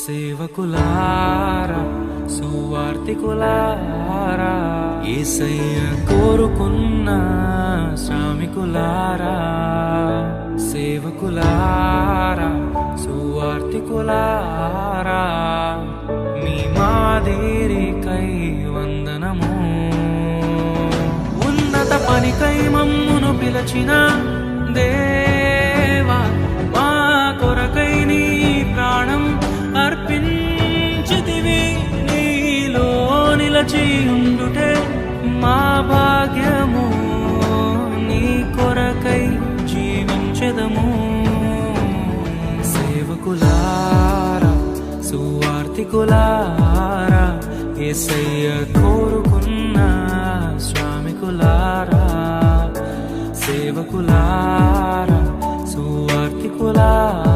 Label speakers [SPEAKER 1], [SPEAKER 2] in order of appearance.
[SPEAKER 1] సేవకులారా సువార్తికులారా యేసయ్య కోరుకున్న శ్రామికులారా సేవకులారా సువార్తికులారా మీ మాదిరికై వందనము ఉన్నత పనికై మమ్మును పిలచిన దేవా మా కొరకై నీ ప్రాణం అర్పించితివి నీలో నిలచి ఉండుటే మా భాగ్యము నీ కొరకై జీవించెదము సేవకులారా సువార్తికులారా యేసయ్య కోరుకున్న శ్రామికులారా సేవకులారా సువార్తికులారా